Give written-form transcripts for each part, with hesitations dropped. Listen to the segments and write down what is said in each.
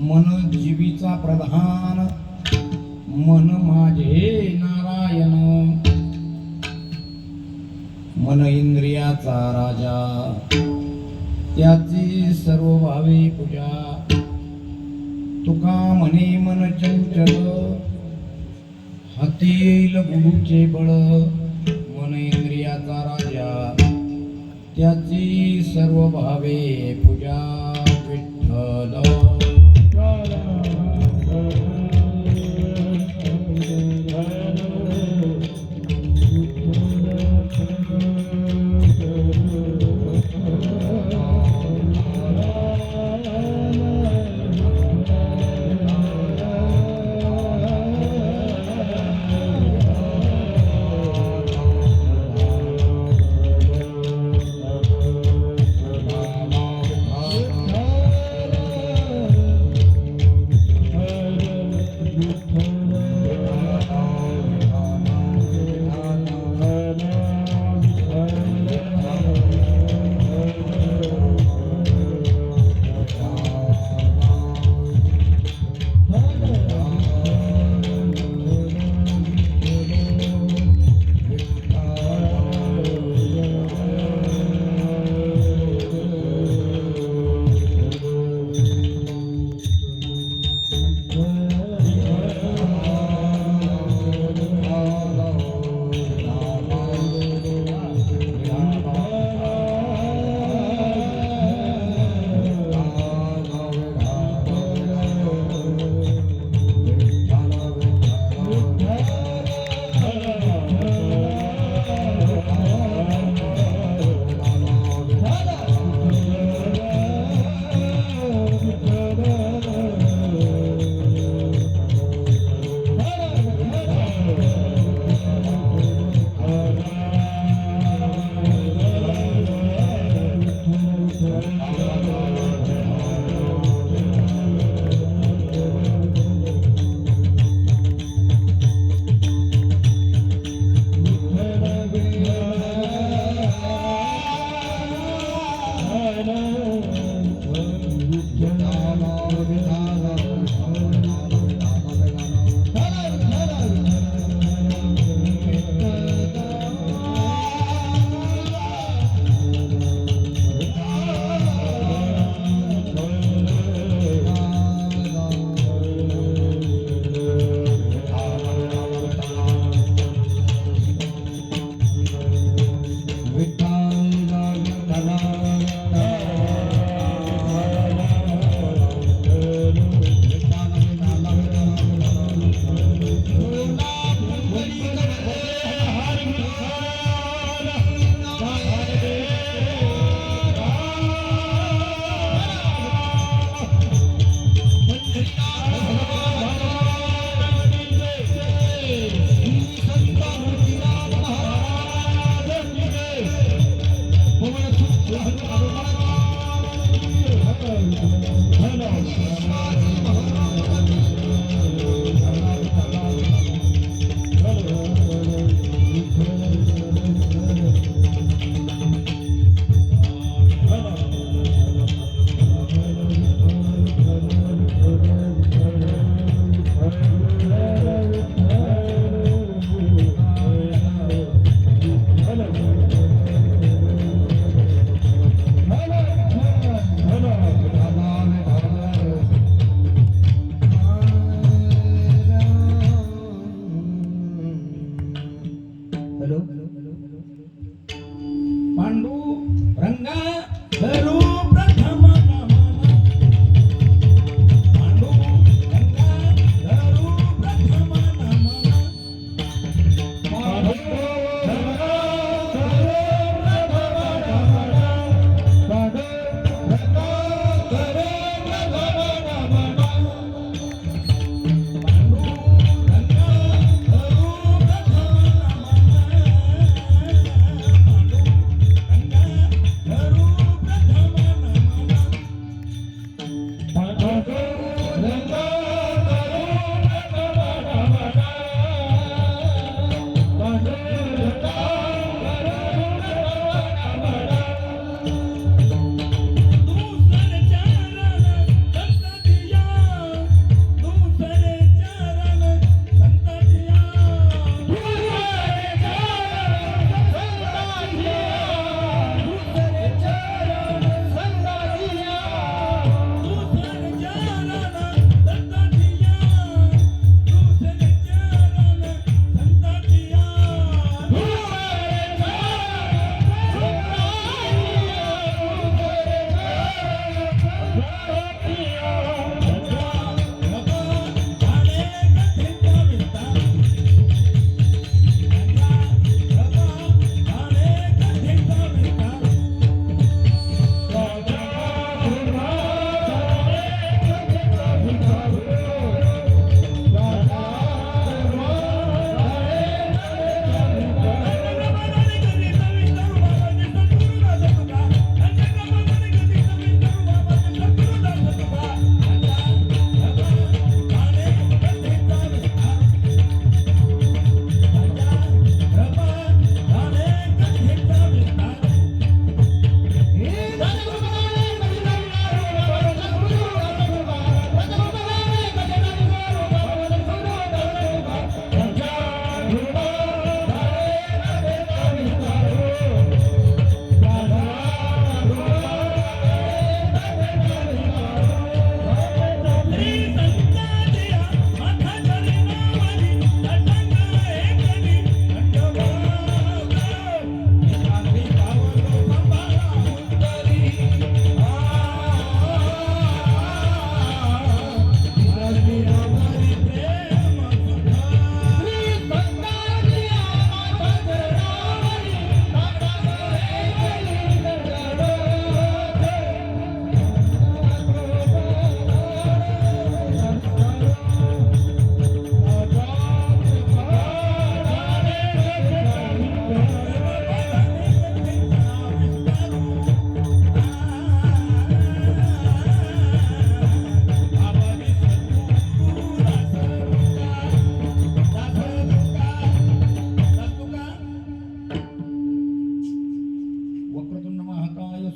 मन जीवीचा प्रधान, मन माझे नारायण, मन इंद्रियाचा राजा, त्याची सर्व भावे पूजा. तुका म्हणे मन चंचल, हाती येईल गुरुचे बळ. मन इंद्रियाचा राजा, त्याची सर्व भावे पूजा. विठ्ठल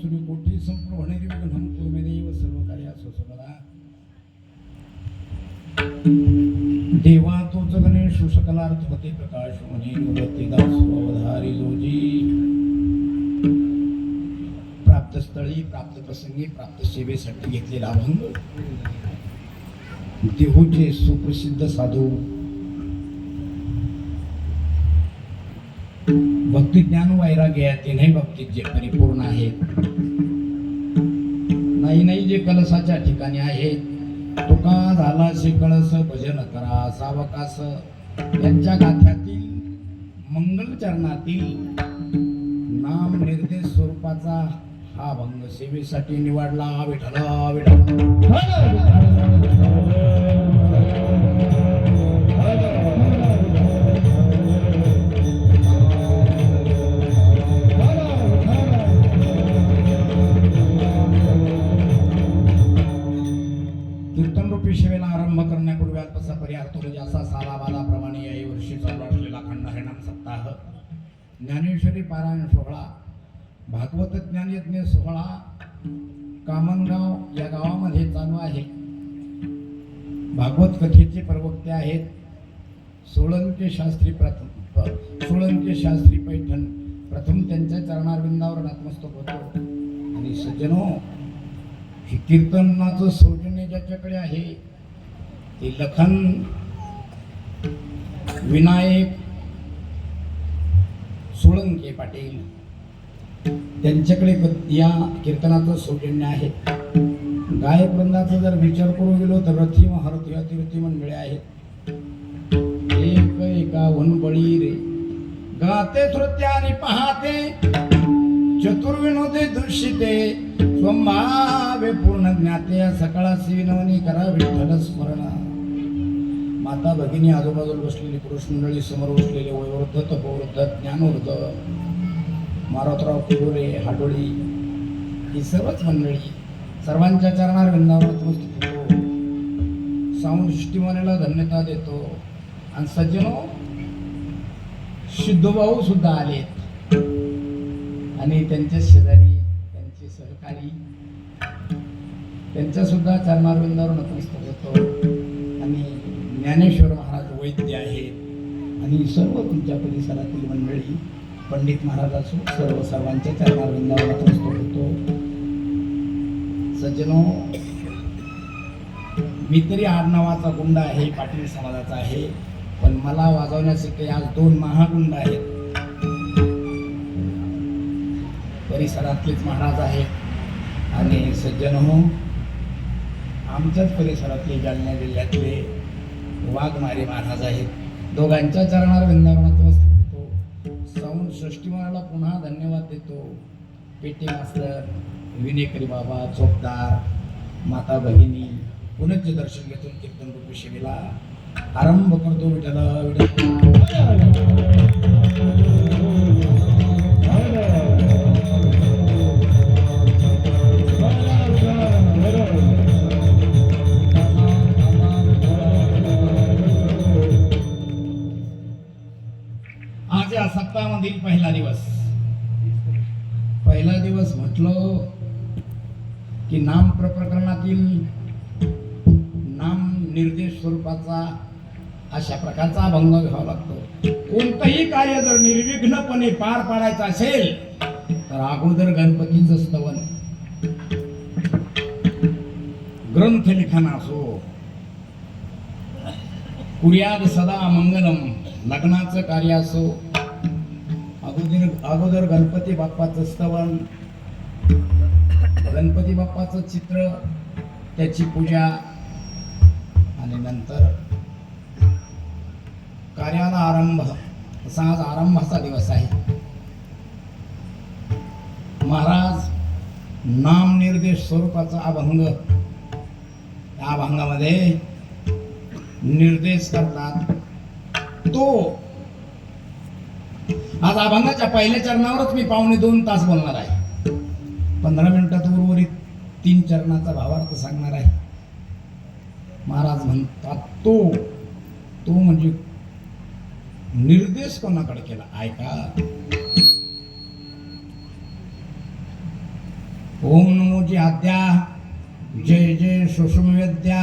सूर्यकोटी संपूर्ण निर्विघ्नं कुर्मे सर्व कार्यासु सर्वदा देवा तोच गणेश सकलार्थपती प्रकाश मुनी निवृत्ती दास अवधारी जोजी प्राप्त स्थळी प्राप्त प्रसंगी प्राप्त सेवेसाठी घेतलेला अभंग देहूचे सुप्रसिद्ध साधू भक्ती ज्ञान वैराग्य या तीनही बाबतीत जे परिपूर्ण आहेत, नाही जे कलसाच्या ठिकाणी आहेत, तुका झालासे कळस भजन करा सावकास यांच्या गाथ्यातील मंगल चरणातील नाम निर्देश स्वरूपाचा हा अभंग सेवेसाठी निवडला. विठला विठला कीर्तनरूपी सेवेला आरंभ करण्यापूर्वी अल्पसा पर्यार्थ म्हणजे असा सालाबालाप्रमाणे याही वर्षी चालू असलेला खंड हरिनाम सप्ताह, ज्ञानेश्वरी पारायण सोहळा, भागवत ज्ञान यज्ञ सोहळा कामनगाव या गावामध्ये चालू आहे. भागवत कथेचे प्रवक्ते आहेत सोळंके शास्त्री पैठण. प्रथम त्यांच्या चरणारविंदावर नतमस्तक होतो. आणि सज्जनो, हे कीर्तनाचं सौजन्य ज्याच्याकडे आहे ते लखन विनायक सोळंके पाटील, त्यांच्याकडे या कीर्तनाचं सौजन्य आहे. गायक वृंदाचा जर विचार करू गेलो तर रथी महारथी अतिरथी मंडळी आहेत. एक एका वनबळी रे गाते श्रोते आणि पाहते, चतुर्विनोदे दृश्यते स्वभावे पूर्ण ज्ञाते. सकाळासी विनवणी करा विठ्ठल स्मरण. माता भगिनी आजूबाजूला बसलेली पुरुष मंडळी, समोर बसलेले वयोवृद्ध तपोवृद्ध ज्ञानवृद्ध, मारोतराव कुडोरे हाडोळी, ही सर्वच मंडळी सर्वांच्या चरणार विंदावर नतमस्तक होतो. साऊंड सिस्टीमवाल्याला धन्यता देतो. आणि सज्जनो, सिद्धूभाऊ सुद्धा आलेत आणि त्यांचे शेजारी त्यांचे सहकारी त्यांच्या सुद्धा चरणार विंदावर नतमस्तक होतो. आणि ज्ञानेश्वर महाराज वैद्य आहेत आणि सर्व तुमच्या परिसरातील मंडळी, पंडित महाराज असो, सर्वांच्या चरणारविंदावर नतमस्तक होतो. सज्जनो, मी तरी आडनावाचा गुंड आहे, पाटील समाजाचा आहे, पण मला वाजवण्यासाठी आज दोन महागुंड आहेत. परिसरातलेच महाराज आहेत. आणि सज्जनो, आमच्याच परिसरातले जालना जिल्ह्यातले वाघमारे महाराज आहेत. दोघांच्या चरणार विंदावर नतमस्तक होतो. साऊंड सृष्टीमानाला पुन्हा धन्यवाद देतो. पेटी मास्तर, विनेकरी बाबा, चोपदार, माता भगिनी, पुनश्च दर्शन घेतून कीर्तन रूपी सेवेला आरंभ करतो. विठ्ठला आज या सप्ताहामधील पहिला दिवस म्हटलं की नाम प्रकरणातील नाम निर्देश स्वरूपाचा अशा प्रकारचा अभंग घ्यावा लागतो. कोणतंही कार्य जर निर्विघ्नपणे पार पाडायचं असेल तर अगोदर गणपतीचं स्तवन, ग्रंथ लिखाण असो, कुर्याद सदा मंगलम, लग्नाचं कार्य असो, अगोदर गणपती बाप्पाचं स्तवन, गणपती बाप्पाचं चित्र, त्याची पूजा, आणि नंतर कार्याला आरंभ. असा आज आरंभाचा दिवस आहे. महाराज नाम निर्देश स्वरूपाचा अभंग, या अभंगामध्ये निर्देश करतात. तो आज अभंगाच्या पहिल्या चरणावरच मी 2.25 तास बोलणार आहे. 15 मिनिटात उर्वरित 3 चरणाचा भावार्थ सांगणार आहे. महाराज म्हणतात तो म्हणजे निर्देश कोणाकडे केला ऐका. ओम नमोची आद्या जय जय सुषुम विद्या